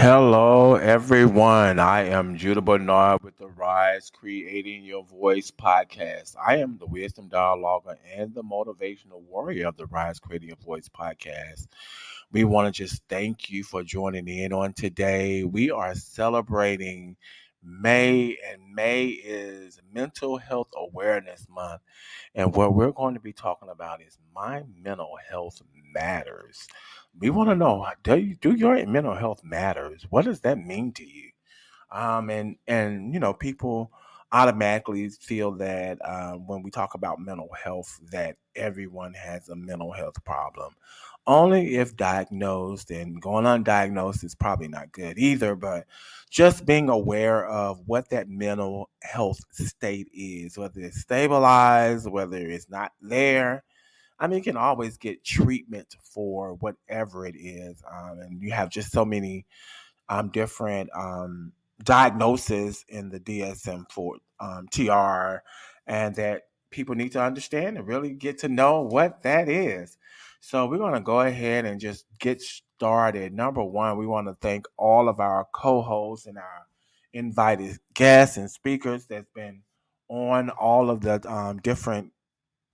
Hello, everyone. I am Judah Bernard with the Rise Creating Your Voice podcast. I am the wisdom dialoguer and the motivational warrior of the Rise Creating Your Voice podcast. We want to just thank you for joining in on today. We are celebrating May, and May is Mental Health Awareness Month. And what we're going to be talking about is my mental health matters. We want to know, do your mental health matters? What does that mean to you? And people automatically feel that when we talk about mental health, that everyone has a mental health problem. Only if diagnosed, and going undiagnosed is probably not good either. But just being aware of what that mental health state is, whether it's stabilized, whether it's not there. I mean, you can always get treatment for whatever it is, and you have just so many different diagnoses in the DSM-4 TR, and that people need to understand and really get to know what that is. So we're going to go ahead and just get started. Number one, we want to thank all of our co-hosts and our invited guests and speakers that's been on all of the different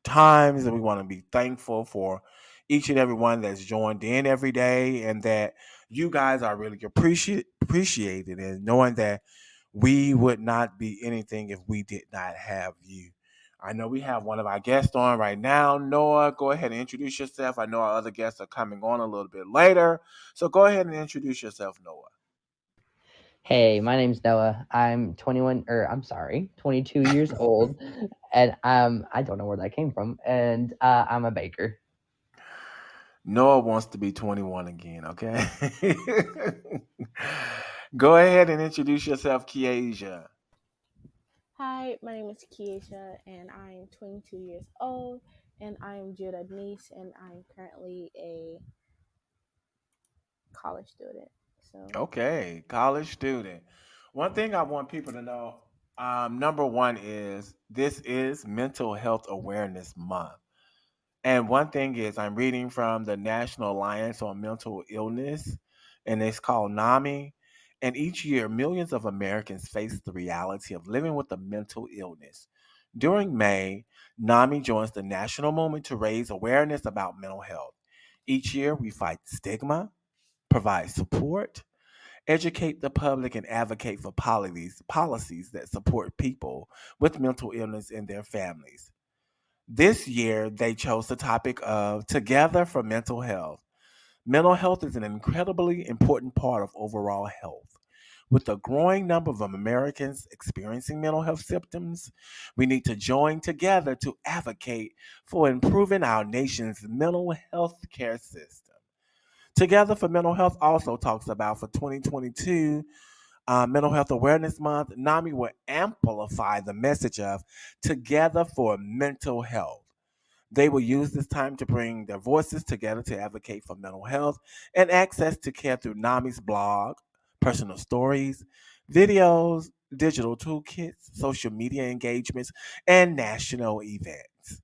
times, and we want to be thankful for each and every one that's joined in every day, and that you guys are really appreciated, and knowing that we would not be anything if we did not have you. I know we have one of our guests on right now. Noah, go ahead and introduce yourself. I know our other guests are coming on a little bit later, so go ahead and introduce yourself, Noah. Hey, my name's Noah. I'm 21, or I'm sorry, 22 years old, and I don't know where that came from, and I'm a baker. Noah wants to be 21 again, okay? Go ahead and introduce yourself, Kiesha. Hi, my name is Kiesha, and I'm 22 years old, and I'm Judah niece, and I'm currently a college student. So, Okay, college student. One thing I want people to know, number one is this is Mental Health Awareness Month. And one thing is, I'm reading from the National Alliance on Mental Illness, and it's called NAMI. And each year, millions of Americans face the reality of living with a mental illness. During May, NAMI joins the national movement to raise awareness about mental health. Each year, we fight stigma, provide support, educate the public, and advocate for policies that support people with mental illness and their families. This year, they chose the topic of Together for Mental Health. Mental health is an incredibly important part of overall health. With a growing number of Americans experiencing mental health symptoms, we need to join together to advocate for improving our nation's mental health care system. Together for Mental Health also talks about for 2022 Mental Health Awareness Month, NAMI will amplify the message of Together for Mental Health. They will use this time to bring their voices together to advocate for mental health and access to care through NAMI's blog, personal stories, videos, digital toolkits, social media engagements, and national events.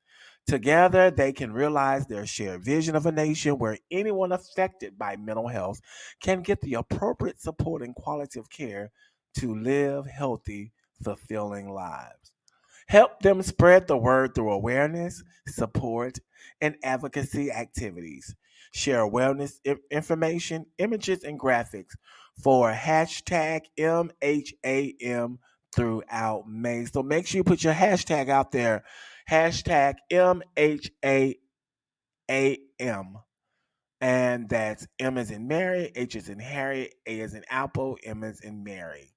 Together, they can realize their shared vision of a nation where anyone affected by mental health can get the appropriate support and quality of care to live healthy, fulfilling lives. Help them spread the word through awareness, support, and advocacy activities. Share wellness information, images, and graphics for hashtag MHAM throughout May. So make sure you put your hashtag out there. Hashtag MHAM. And that's M as in Mary, H as in Harry, A as in Apple, M as in Mary.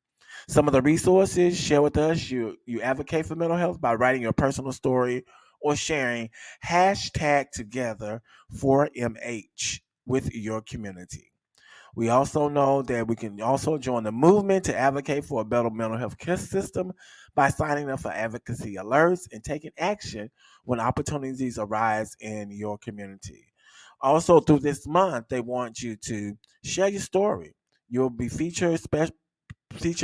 Some of the resources share with us. You advocate for mental health by writing your personal story or sharing hashtag together for MH with your community. We also know that we can also join the movement to advocate for a better mental health care system by signing up for advocacy alerts and taking action when opportunities arise in your community. Also, through this month, they want you to share your story. You'll be feature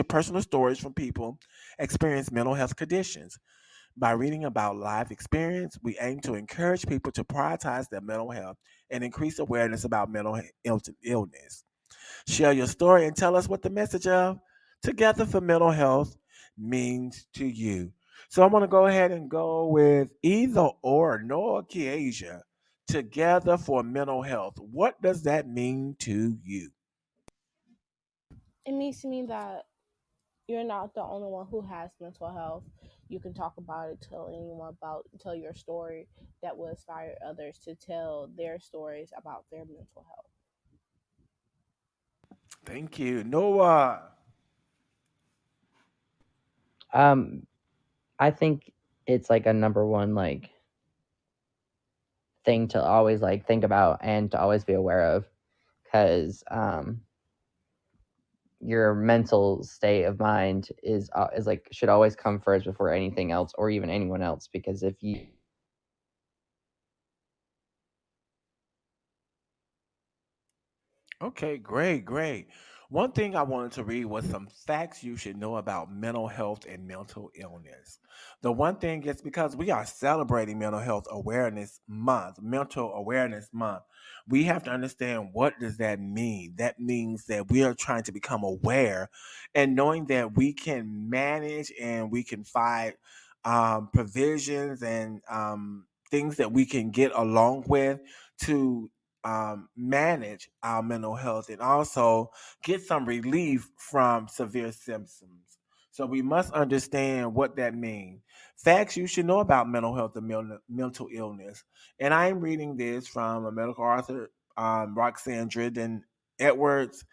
personal stories from people experiencing mental health conditions. By reading about life experience, we aim to encourage people to prioritize their mental health and increase awareness about mental illness. Share your story and tell us what the message of Together for Mental Health means to you. So I'm going to go ahead and go with either or Noah Kiasia. Together for Mental Health. What does that mean to you? It means to me that you're not the only one who has mental health. You can talk about it, tell anyone about, tell your story that will inspire others to tell their stories about their mental health. Thank you. Noah. Um, I think it's like a number one like thing to always like think about and to always be aware of, because your mental state of mind is like should always come first before anything else or even anyone else, because if you Okay, great, great. One thing I wanted to read was some facts you should know about mental health and mental illness. The one thing is because we are celebrating Mental Awareness Month, we have to understand what does that mean? That means that we are trying to become aware and knowing that we can manage and we can find provisions and things that we can get along with to manage our mental health and also get some relief from severe symptoms. So we must understand what that means. Facts you should know about mental health and mental illness. And I'm reading this from a medical author, Roxanne Dridden Edwards,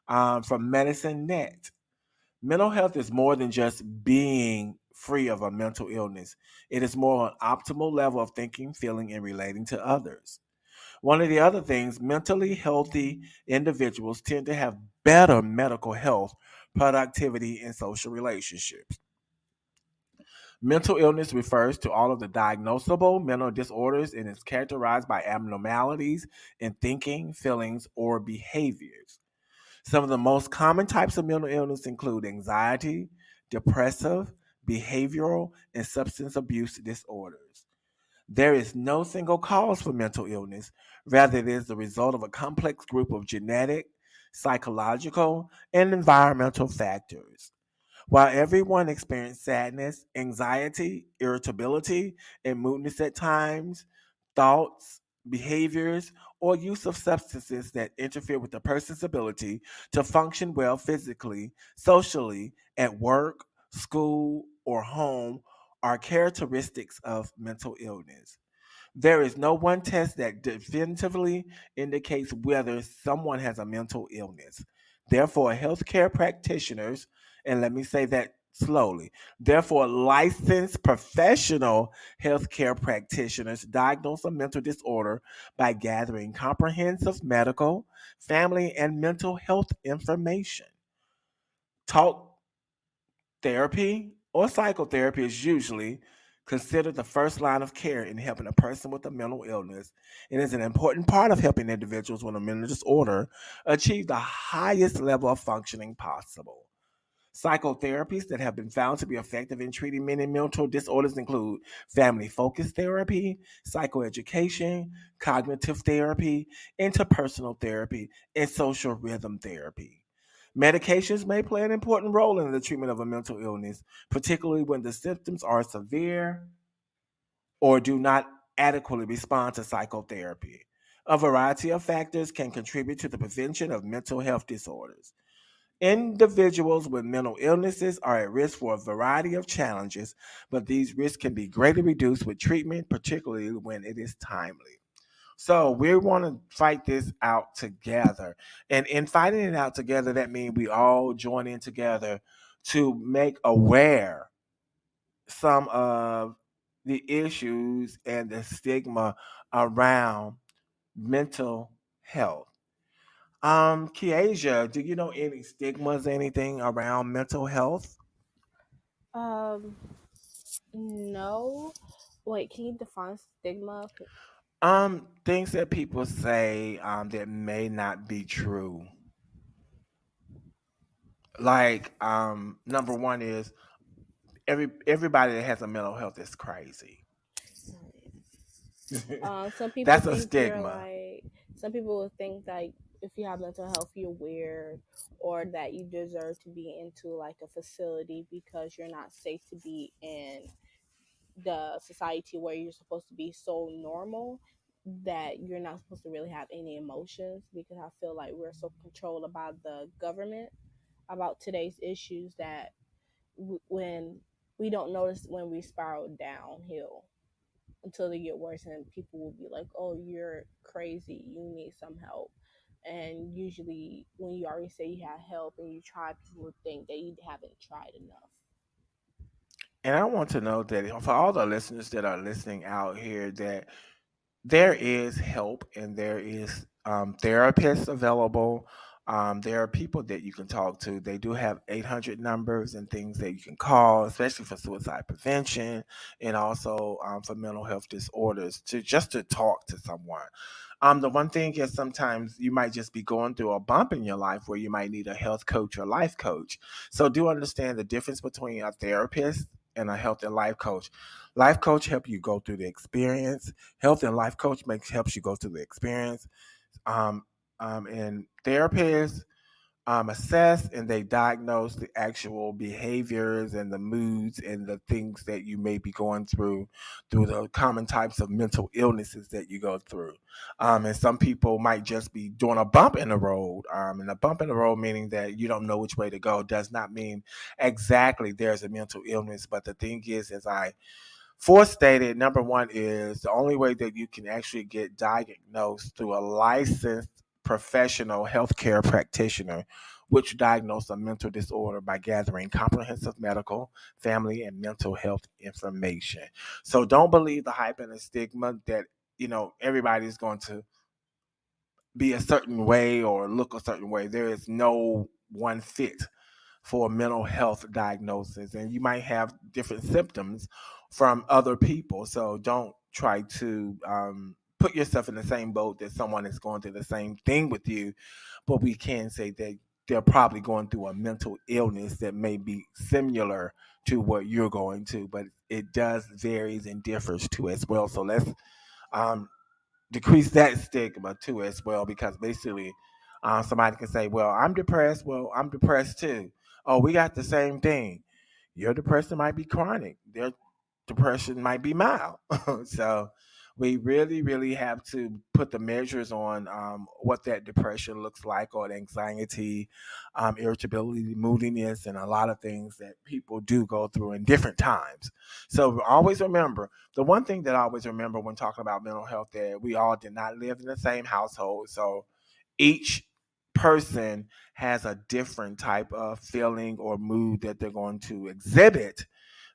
from Medicine Net. Mental health is more than just being free of a mental illness. It is more an optimal level of thinking, feeling, and relating to others. One of the other things, mentally healthy individuals tend to have better medical health, productivity, and social relationships. Mental illness refers to all of the diagnosable mental disorders and is characterized by abnormalities in thinking, feelings, or behaviors. Some of the most common types of mental illness include anxiety, depressive, behavioral, and substance abuse disorders. There is no single cause for mental illness. Rather, it is the result of a complex group of genetic, psychological, and environmental factors. While everyone experiences sadness, anxiety, irritability, and moodiness at times, thoughts, behaviors, or use of substances that interfere with a person's ability to function well physically, socially, at work, school, or home are characteristics of mental illness. There is no one test that definitively indicates whether someone has a mental illness. Therefore, healthcare practitioners, and let me say that slowly, therefore, licensed professional healthcare practitioners diagnose a mental disorder by gathering comprehensive medical, family, and mental health information. Talk therapy or psychotherapy is usually considered the first line of care in helping a person with a mental illness and is an important part of helping individuals with a mental disorder achieve the highest level of functioning possible. Psychotherapies that have been found to be effective in treating many mental disorders include family focused therapy, psychoeducation, cognitive therapy, interpersonal therapy, and social rhythm therapy. Medications may play an important role in the treatment of a mental illness, particularly when the symptoms are severe or do not adequately respond to psychotherapy. A variety of factors can contribute to the prevention of mental health disorders. Individuals with mental illnesses are at risk for a variety of challenges, but these risks can be greatly reduced with treatment, particularly when it is timely. So we want to fight this out together. And in fighting it out together, that means we all join in together to make aware some of the issues and the stigma around mental health. Kiasia, do you know any stigmas, anything around mental health? Um, no. Wait, can you define stigma? Things that people say that may not be true. Like number one is everybody that has a mental health is crazy. Some people That's a think you're stigma. like, some people will think like if you have mental health, you're weird, or that you deserve to be into like a facility because you're not safe to be in the society where you're supposed to be so normal that you're not supposed to really have any emotions, because I feel like we're so controlled about the government about today's issues that when we don't notice when we spiral downhill until they get worse, and people will be like, oh, you're crazy, you need some help. And usually when you already say you have help and you try, people think that you haven't tried enough. And I want to know that for all the listeners that are listening out here, that there is help and there is therapists available. There are people that you can talk to. They do have 800 numbers and things that you can call, especially for suicide prevention and also for mental health disorders, to just to talk to someone. The one thing is sometimes you might just be going through a bump in your life where you might need a health coach or life coach. So do understand the difference between a therapist and a health and life coach. Life coach help you go through the experience. Health and life coach helps you go through the experience. Um, and therapists assess and they diagnose the actual behaviors and the moods and the things that you may be going through the common types of mental illnesses that you go through. And some people might just be doing a bump in the road. And a bump in the road meaning that you don't know which way to go does not mean exactly there's a mental illness. But the thing is, as I fourth stated, number one is the only way that you can actually get diagnosed through a licensed professional healthcare practitioner, which diagnose a mental disorder by gathering comprehensive medical, family, and mental health information. So don't believe the hype and the stigma that everybody's going to be a certain way or look a certain way. There is no one fit for mental health diagnosis, and you might have different symptoms from other people. So don't try to put yourself in the same boat that someone is going through the same thing with you. But we can say that they're probably going through a mental illness that may be similar to what you're going to, but it does varies and differs too as well. So let's um, decrease that stigma too as well, because basically somebody can say, well, I'm depressed. Well, I'm depressed too. Oh, we got the same thing. Your depression might be chronic, their depression might be mild. So we really really have to put the measures on what that depression looks like, or the anxiety, irritability, moodiness, and a lot of things that people do go through in different times. So always remember, the one thing that I always remember when talking about mental health, that we all did not live in the same household. So each person has a different type of feeling or mood that they're going to exhibit,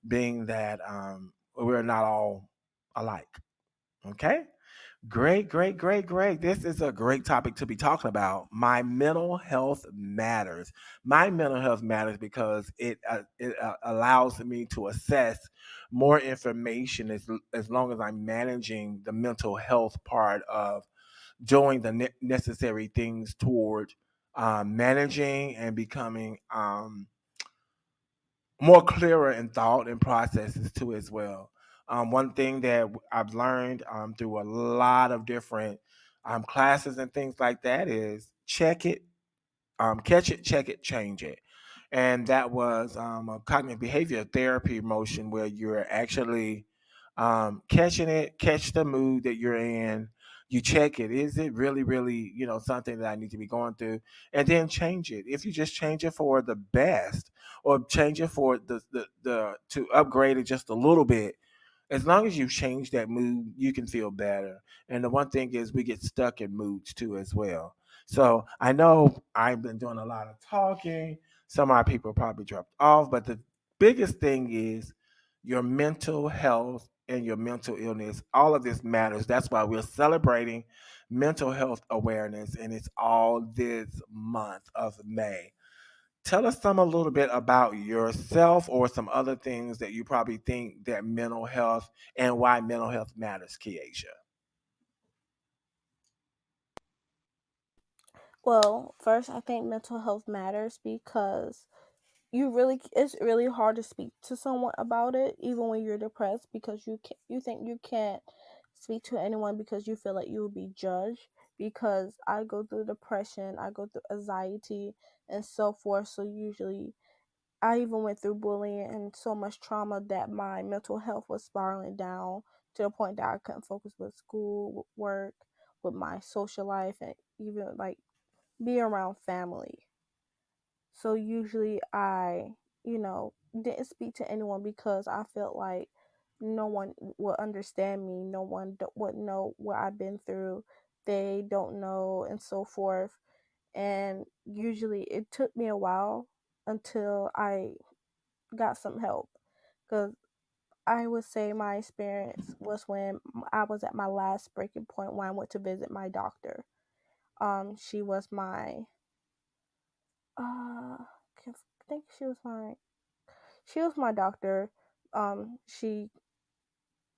being that we're not all alike. Okay? Great, great, great, great. This is a great topic to be talking about. My mental health matters. My mental health matters because it allows me to assess more information as long as I'm managing the mental health part of doing the necessary things toward managing and becoming more clearer in thought and processes too as well. One thing that I've learned through a lot of different classes and things like that is check it, catch it, check it, change it. And that was a cognitive behavior therapy motion where you're actually catching it, catch the mood that you're in. You check it. Is it really, really, something that I need to be going through? And then change it. If you just change it for the best, or change it for the to upgrade it just a little bit, as long as you change that mood, you can feel better. And the one thing is, we get stuck in moods too as well. So I know I've been doing a lot of talking. Some of our people probably dropped off, but the biggest thing is your mental health and your mental illness. All of this matters. That's why we're celebrating mental health awareness, and it's all this month of May. Tell us some a little bit about yourself, or some other things that you probably think that mental health and why mental health matters, Keisha. Well, first, I think mental health matters because it's really hard to speak to someone about it even when you're depressed, because you think you can't speak to anyone because you feel like you will be judged. because I go through depression, I go through anxiety, and so forth. So usually, I even went through bullying and so much trauma that my mental health was spiraling down to the point that I couldn't focus with school, with work, with my social life, and even like be around family. So usually I, didn't speak to anyone because I felt like no one would understand me. No one would know what I've been through. They don't know, and so forth. And usually it took me a while until I got some help. Because I would say my experience was when I was at my last breaking point when I went to visit my doctor. She was my, I think she was my doctor. She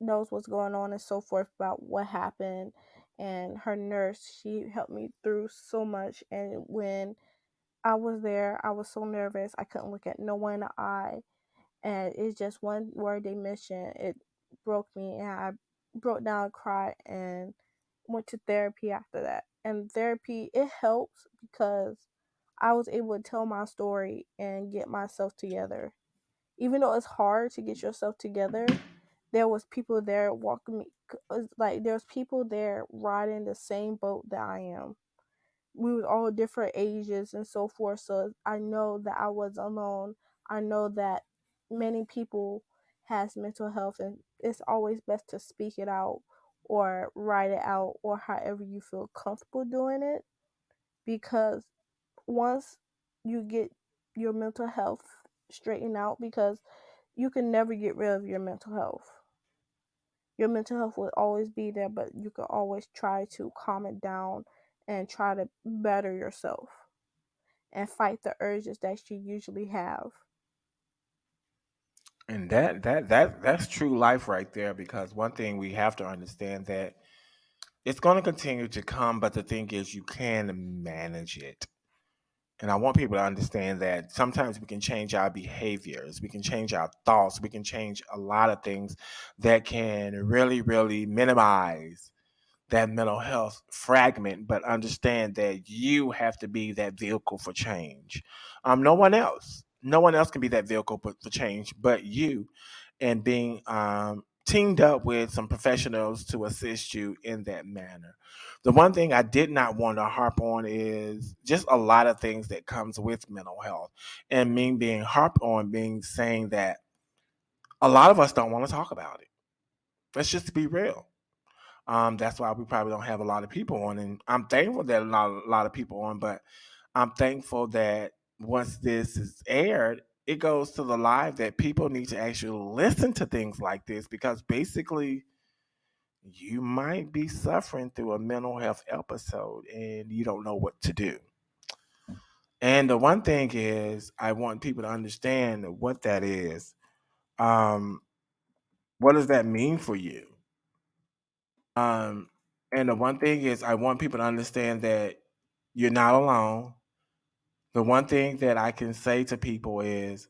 knows what's going on and so forth about what happened. And her nurse, she helped me through so much. And when I was there, I was so nervous. I couldn't look at no one in the eye. And it's just one word they mentioned. It broke me, and I broke down, cried, and went to therapy after that. And therapy, it helps because I was able to tell my story and get myself together. Even though it's hard to get yourself together, there was people there walking me, like there's people there riding the same boat that I am. We were all different ages and so forth. So I know that I was alone. I know that many people has mental health, and it's always best to speak it out or write it out or however you feel comfortable doing it, because once you get your mental health straightened out, because you can never get rid of your mental health. Your mental health will always be there, but you can always try to calm it down and try to better yourself and fight the urges that you usually have. And that's true life right there, because one thing we have to understand that it's going to continue to come, but the thing is you can manage it. And I want people to understand that sometimes we can change our behaviors, we can change our thoughts, we can change a lot of things that can really, really minimize that mental health fragment, but understand that you have to be that vehicle for change. No one else can be that vehicle for change but you, and being teamed up with some professionals to assist you in that manner. The one thing I did not want to harp on is just a lot of things that comes with mental health, and me being harped on being saying that a lot of us don't want to talk about it. Let's just be real. That's why we probably don't have a lot of people on, and I'm thankful that a lot of people on. But I'm thankful that once this is aired, it goes to the live that people need to actually listen to things like this, because basically you might be suffering through a mental health episode and you don't know what to do. And the one thing is, I want people to understand what that is. Um, what does that mean for you? Um, and the one thing is, I want people to understand that you're not alone. The one thing that I can say to people is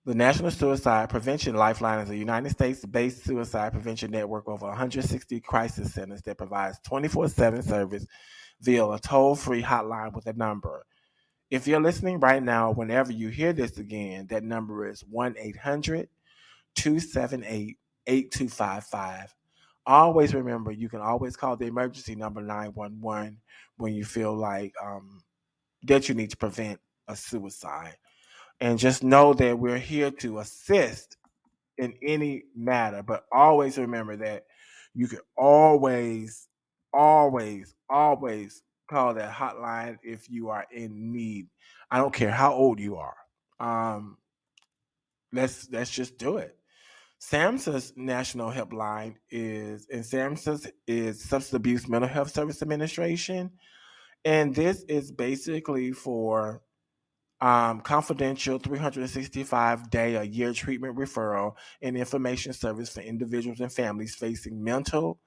the National Suicide Prevention Lifeline is a United States-based suicide prevention network of over 160 crisis centers that provides 24/7 service via a toll-free hotline with a number. If you're listening right now, whenever you hear this again, that number is 1-800-278-8255. Always remember, you can always call the emergency number 911 when you feel like that you need to prevent a suicide. And just know that we're here to assist in any matter, but always remember that you can always call that hotline if you are in need. I don't care how old you are. Um, let's just do it. SAMHSA's national helpline SAMHSA is Substance Abuse Mental Health Service Administration, and this is basically for confidential 365-day a year treatment referral and information service for individuals and families facing mental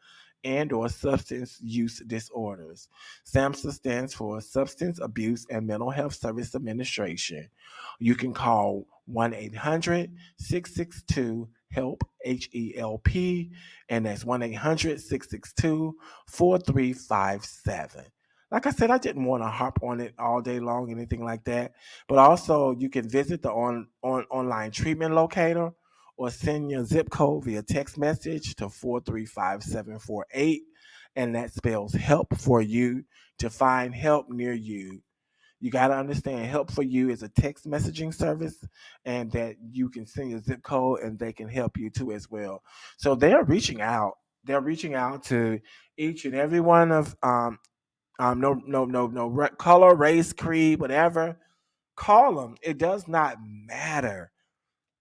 and or substance use disorders. SAMHSA stands for Substance Abuse and Mental Health Service Administration. You can call 1-800-662 HELP, HELP, and that's 1-800-662-4357. Like I said, I didn't want to harp on it all day long, anything like that. But also, you can visit the online treatment locator or send your zip code via text message to 435748. And that spells help for you to find help near you. You got to understand help for you is a text messaging service, and that you can send your zip code and they can help you too as well. So they're reaching out. They're reaching out to each and every one of no color, race, creed, whatever. Call them. It does not matter.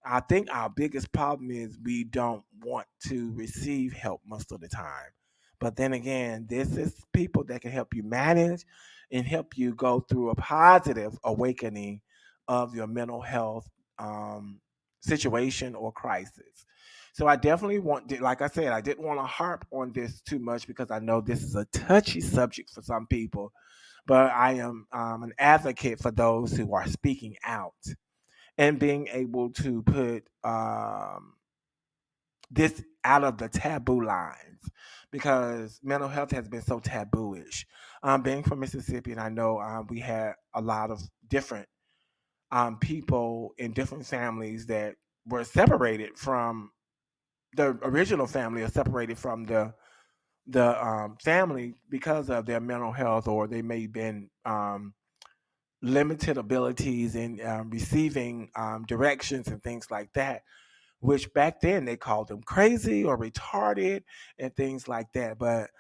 I think our biggest problem is we don't want to receive help most of the time. But then again, this is people that can help you manage and help you go through a positive awakening of your mental health um, situation or crisis. So I definitely like I said, I didn't want to harp on this too much because I know this is a touchy subject for some people. But I am an advocate for those who are speaking out and being able to put this out of the taboo lines because mental health has been so tabooish. Being from Mississippi, and I know we had a lot of different people in different families that were separated from the original family or separated from the family because of their mental health, or they may have been limited abilities in receiving directions and things like that, which back then they called them crazy or retarded and things like that. But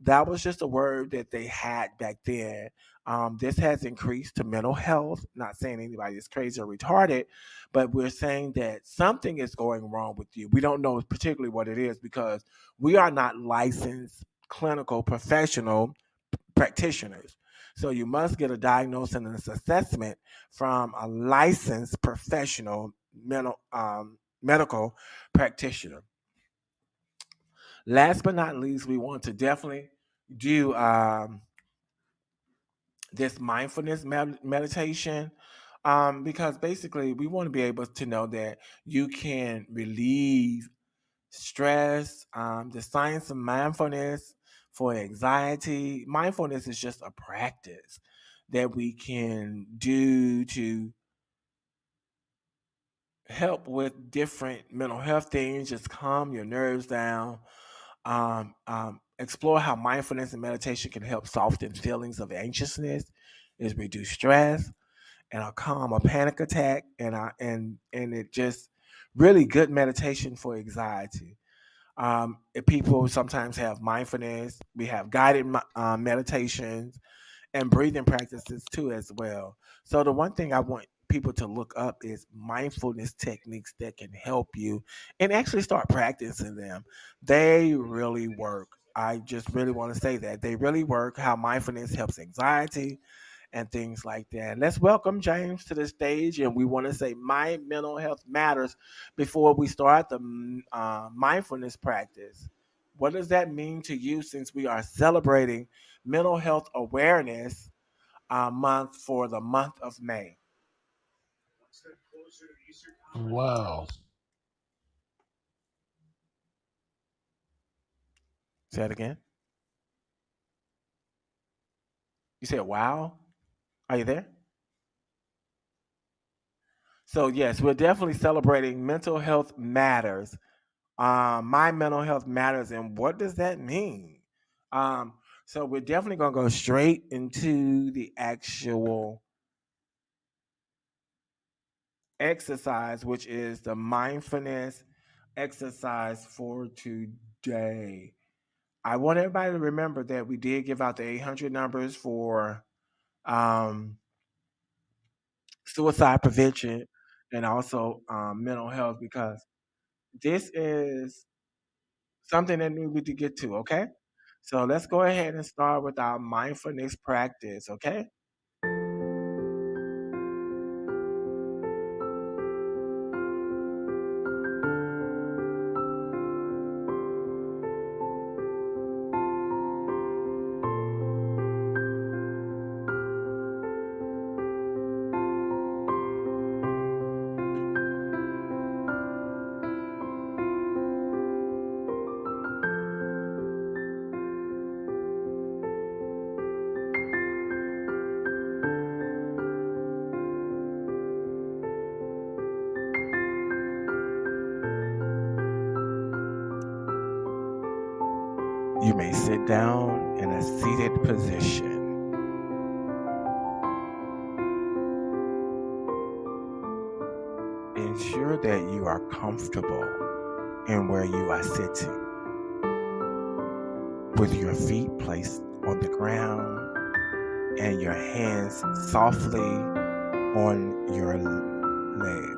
that was just a word that they had back then. This has increased to mental health. Not saying anybody is crazy or retarded, but we're saying that something is going wrong with you. We don't know particularly what it is because we are not licensed clinical professional practitioners. So you must get a diagnosis and an assessment from a licensed professional medical practitioner. Last but not least, we want to definitely do this mindfulness meditation because basically we want to be able to know that you can relieve stress, the science of mindfulness for anxiety. Mindfulness is just a practice that we can do to help with different mental health things, just calm your nerves down. Explore how mindfulness and meditation can help soften feelings of anxiousness, is reduce stress, and calm a panic attack, and it just really good meditation for anxiety. If people sometimes have mindfulness, we have guided meditations and breathing practices too as well. So the one thing I want people to look up is mindfulness techniques that can help you and actually start practicing them. They really work. I just really want to say that they really work. How mindfulness helps anxiety and things like that. Let's welcome James to the stage, and we want to say my mental health matters before we start the mindfulness practice. What does that mean to you since we are celebrating mental health awareness month for the month of May? Wow. Say it again. You said, wow. Are you there? So, yes, we're definitely celebrating mental health matters. My mental health matters. And what does that mean? Um, so, we're definitely going to go straight into the actual exercise, which is the mindfulness exercise for today. I want everybody to remember that we did give out the 800 numbers for um, suicide prevention and also mental health because this is something that we need to get to, okay? So let's go ahead and start with our mindfulness practice, okay? You may sit down in a seated position. Ensure that you are comfortable in where you are sitting, with your feet placed on the ground and your hands softly on your legs.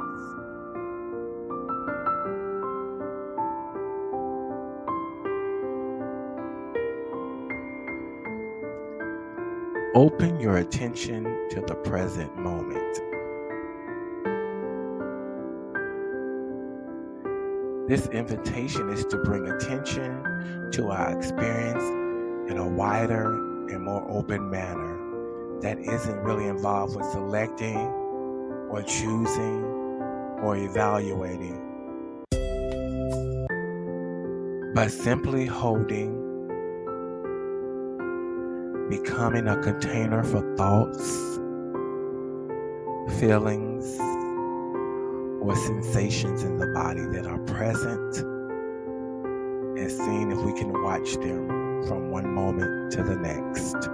Open your attention to the present moment. This invitation is to bring attention to our experience in a wider and more open manner that isn't really involved with selecting or choosing or evaluating, but simply holding, becoming a container for thoughts, feelings, or sensations in the body that are present, and seeing if we can watch them from one moment to the next.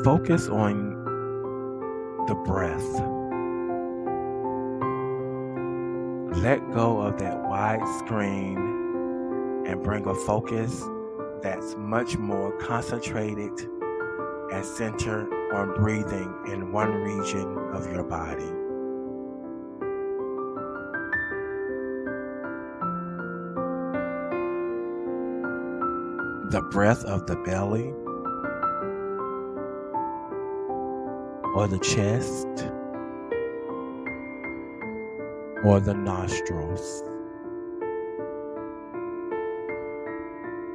Focus on the breath. Let go of that wide screen and bring a focus that's much more concentrated and centered on breathing in one region of your body. The breath of the belly or the chest or the nostrils,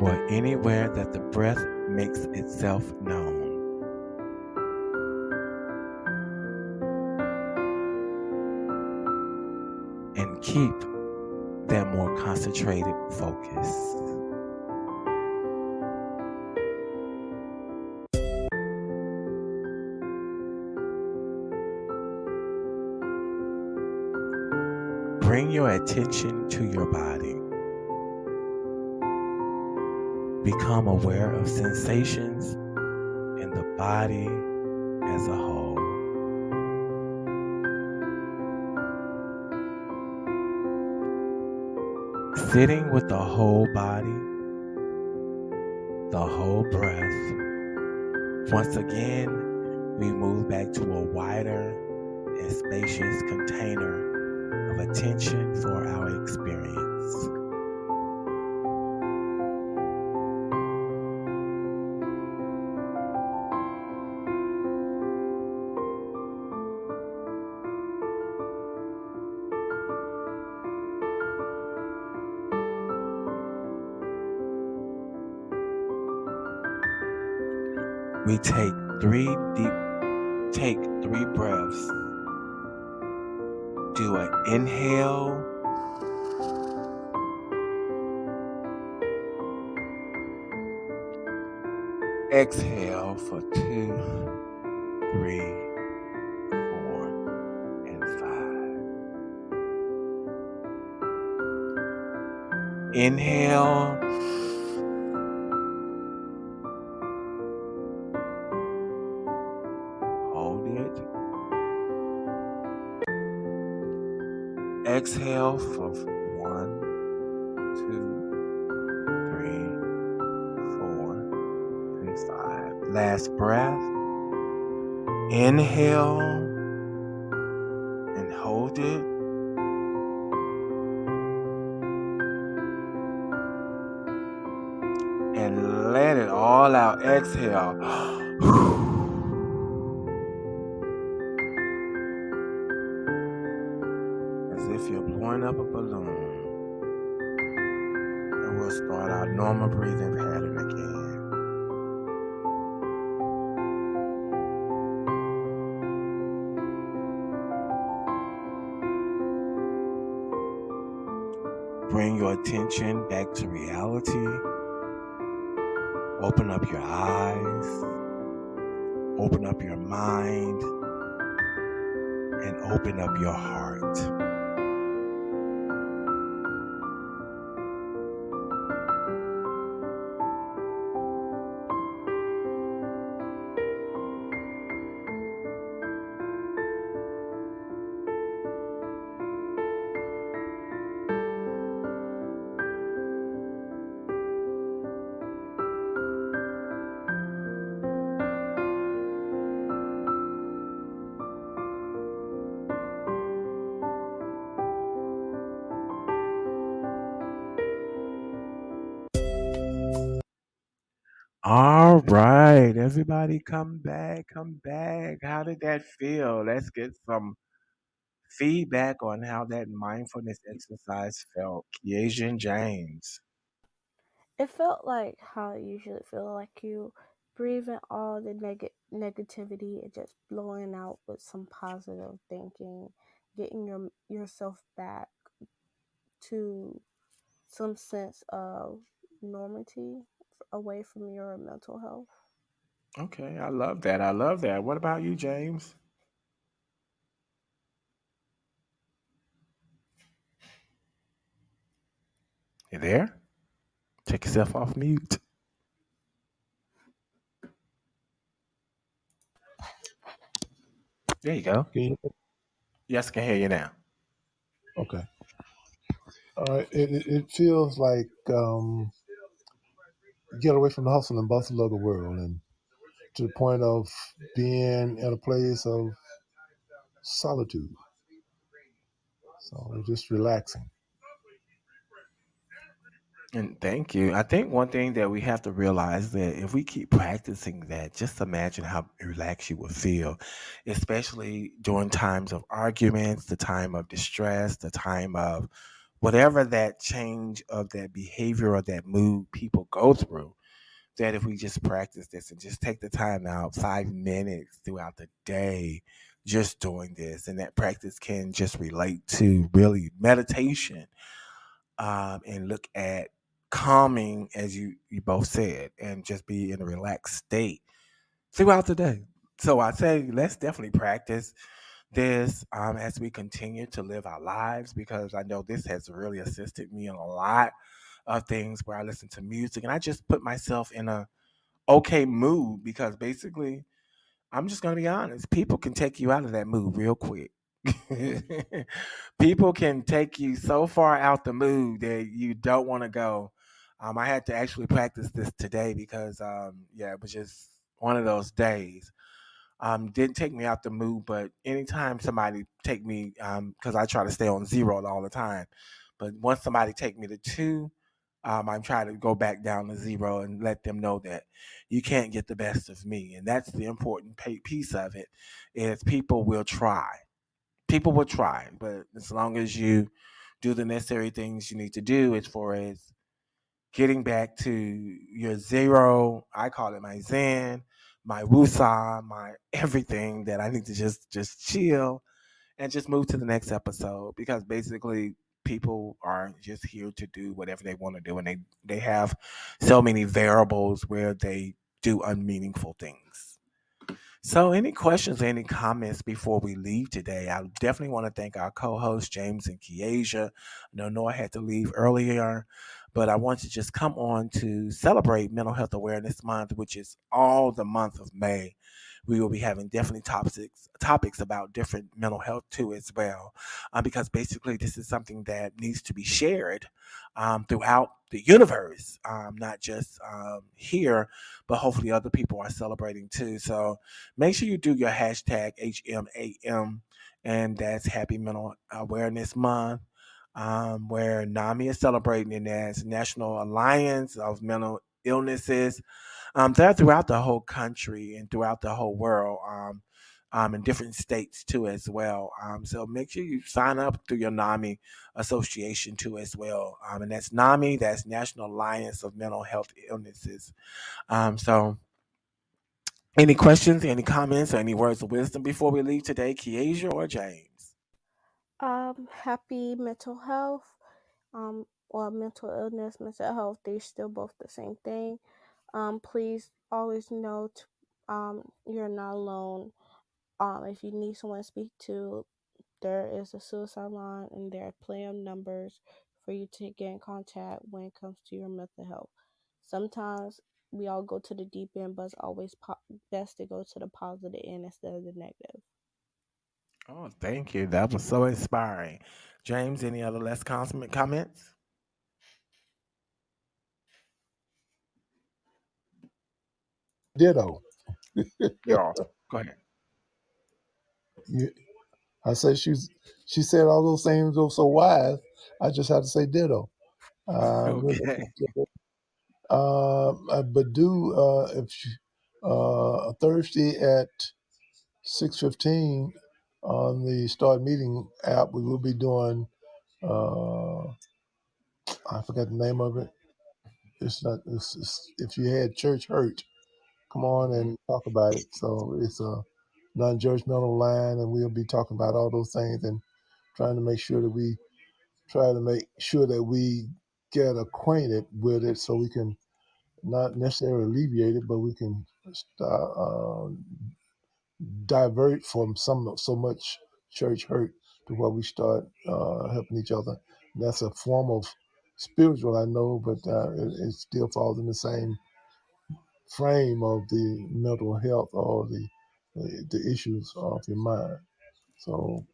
or anywhere that the breath makes itself known. And keep that more concentrated focus. Bring your attention to your body. Become aware of sensations in the body as a whole. Sitting with the whole body, the whole breath. Once again, we move back to a wider and spacious container of attention for our experience. We take three breaths. Do an inhale, exhale for 2, 3, 4, and 5. Inhale. Hold it. Exhale for 1, 2, 3, 4, and 5. Last breath. Inhale and hold it. And let it all out. Exhale. As if you're blowing up a balloon. And we'll start our normal breathing pattern again. Bring your attention back to reality Open up your eyes, open up your mind, and open up your heart. All right, everybody come back, come back. How did that feel? Let's get some feedback on how that mindfulness exercise felt. Kiesian James. It felt like how it usually feel, like you breathing all the negativity and just blowing out with some positive thinking, getting yourself back to some sense of normality away from your mental health. Okay, I love that. I love that. What about you, James? You there? Take yourself off mute. There you go. Can you- Yes, I can hear you now. Okay. All right. It feels like get away from the hustle and bustle of the world and to the point of being at a place of solitude. So we're just relaxing. And thank you. I think one thing that we have to realize that if we keep practicing that, just imagine how relaxed you will feel, especially during times of arguments, the time of distress, the time of whatever that change of that behavior or that mood people go through. That if we just practice this and just take the time out 5 minutes throughout the day, just doing this, and that practice can just relate to really meditation, and look at calming, as you both said, and just be in a relaxed state throughout the day. So I say let's definitely practice this, as we continue to live our lives, because I know this has really assisted me in a lot of things where I listen to music and I just put myself in a okay mood, because basically I'm just gonna be honest. People can take you out of that mood real quick. People can take you so far out the mood that you don't want to go. I had to actually practice this today because, yeah, it was just one of those days. Didn't take me out the mood, but anytime somebody take me, because I try to stay on zero all the time, but once somebody take me to two, I'm trying to go back down to zero and let them know that you can't get the best of me, and that's the important piece of it. Is people will try, people will try, but as long as you do the necessary things you need to do, as far as getting back to your zero. I call it my zen, my wusa, my everything, that I need to just chill and just move to the next episode, because basically people are just here to do whatever they want to do, and they have so many variables where they do unmeaningful things. So, any questions or any comments before we leave today? I definitely want to thank our co-hosts James and Kiesia. No, I had to leave earlier, but I want to just come on to celebrate Mental Health Awareness Month, which is all the month of May. We will be having definitely topics about different mental health too as well, because basically this is something that needs to be shared, throughout the universe, not just, here, but hopefully other people are celebrating too. So make sure you do your hashtag HMAM, and that's Happy Mental Awareness Month, where NAMI is celebrating it as National Alliance of Mental Illnesses. They're throughout the whole country and throughout the whole world, in different states too as well. So make sure you sign up through your NAMI association too as well. And that's NAMI, that's National Alliance of Mental Health Illnesses. So any questions, any comments, or any words of wisdom before we leave today, Kiesia or James? Happy mental health, or mental illness, mental health, they're still both the same thing. Please always know you're not alone. If you need someone to speak to, there is a suicide line and there are plenty of numbers for you to get in contact when it comes to your mental health. Sometimes we all go to the deep end, but it's always best to go to the positive end instead of the negative. Oh, thank you. That was so inspiring. James, any other less consummate comments? Ditto. Yeah. Go ahead. You, I say she said all those things were so wise. I just had to say ditto. Really Okay. appreciate it. But do if you, Thursday at 6:15 on the Start Meeting app, we will be doing. Uh, I forgot the name of it. It's not. It's if you had church hurt, come on Mhm. and talk about it. So it's a non-judgmental line, and we'll be talking about all those things and trying to make sure that we try to make sure that we get acquainted with it, so we can not necessarily alleviate it, but we can start, divert from so much church hurt to where we start helping each other. And that's a form of spiritual, I know, but it still falls in the same frame of the mental health or the issues of your mind. So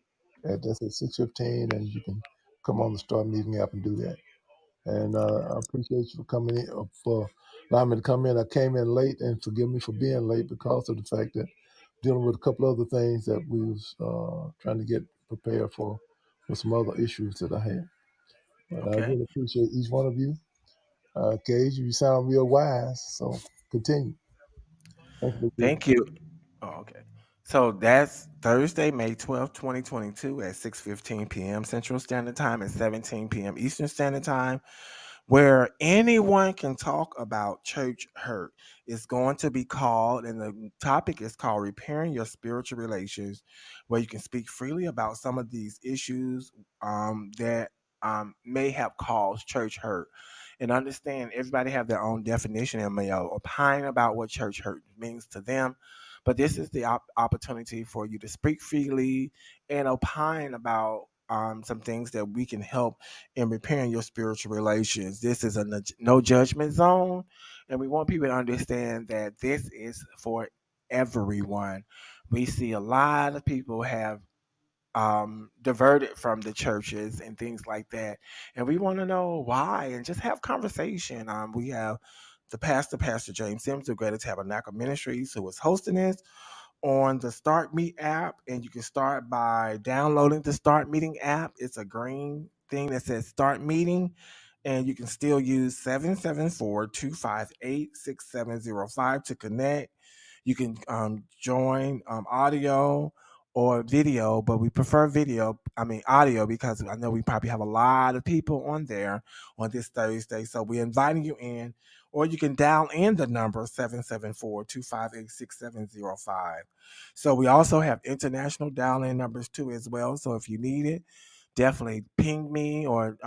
that's at 6:15, and you can come on the Start Meeting app and do that. And I appreciate you for coming in, for allowing me to come in. I came in late, and forgive me for being late because of the fact that dealing with a couple other things that we was trying to get prepared for with some other issues that I had. But I Okay. really appreciate each one of you. Gage, you sound real wise, so continue. Thank you. Again. Thank you. Oh, okay. So that's Thursday, May 12th, 2022 at 6:15 p.m. Central Standard Time and 17 p.m. Eastern Standard Time, where anyone can talk about church hurt. It's going to be called, and the topic is called Repairing Your Spiritual Relations, where you can speak freely about some of these issues that may have caused church hurt. And understand everybody have their own definition and may opine about what church hurt means to them. But this is the opportunity for you to speak freely and opine about some things that we can help in repairing your spiritual relations. This is a no judgment zone, and we want people to understand that this is for everyone. We see a lot of people have diverted from the churches and things like that, and we want to know why and just have conversation. We have the Pastor James Sims of Greater Tabernacle Ministries, who is hosting this on the Start Meet app, and you can start by downloading the Start Meeting app. It's a green thing that says Start Meeting, and you can still use 774-258-6705 to connect. You can join audio or video, but we prefer audio, because I know we probably have a lot of people on there on this Thursday. So we're inviting you in, or you can dial in the number 774-258-6705. So we also have international dial in numbers too as well. So if you need it, definitely ping me or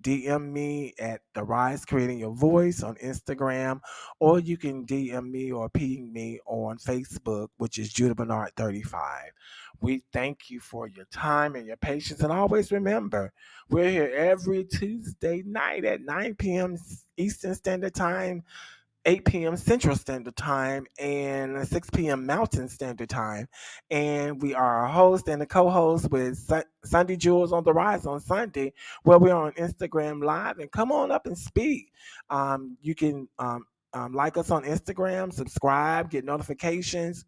DM me at The Rise Creating Your Voice on Instagram, or you can DM me or ping me on Facebook, which is Judah Bernard 35. We thank you for your time and your patience. And always remember, we're here every Tuesday night at 9 p.m. Eastern Standard Time, 8 p.m. Central Standard Time, and 6 p.m. Mountain Standard Time. And we are a host and a co-host with Sunday Jewels on the Rise on Sunday, where we're on Instagram Live. And come on up and speak. You can like us on Instagram, subscribe, get notifications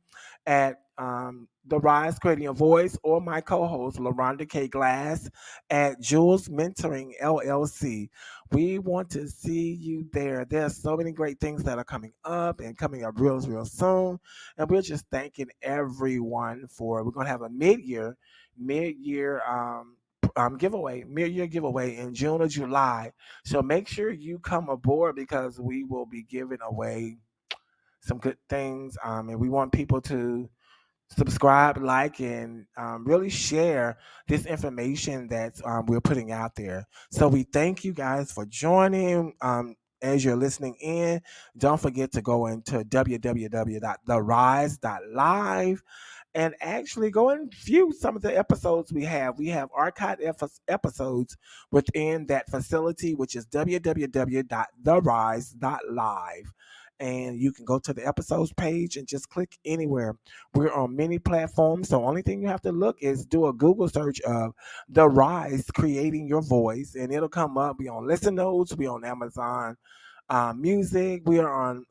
at The Rise Creating a Voice, or my co-host, LaRonda K. Glass, at Jules Mentoring LLC. We want to see you there. There's so many great things that are coming up and coming up real soon. And we're just thanking everyone for, we're going to have a mid-year mid-year giveaway in June or July. So make sure you come aboard, because we will be giving away some good things. And we want people to subscribe, like, and really share this information that we're putting out there. So we thank you guys for joining. as you're listening in, don't forget to go into www.therise.live and actually go and view some of the episodes we have. We have archived episodes within that facility, which is www.therise.live. And you can go to the episodes page and just click anywhere. We're on many platforms. So only thing you have to look is do a Google search of The Rise Creating Your Voice, and it'll come up. We on Listen Notes, we on Amazon Music, we are on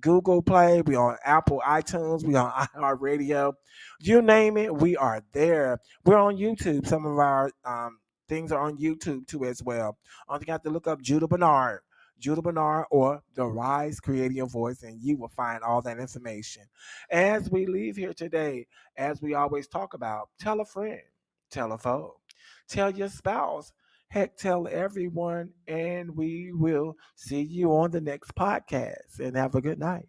Google Play, we on Apple iTunes, we on iHeartRadio. You name it, we are there. We're on YouTube. Some of our things are on YouTube too as well. Only thing you have to look up Judah Bernard, or The Rise Creating Your Voice, and you will find all that information. As we leave here today, as we always talk about, tell a friend, tell a foe, tell your spouse, heck, tell everyone, and we will see you on the next podcast. And have a good night.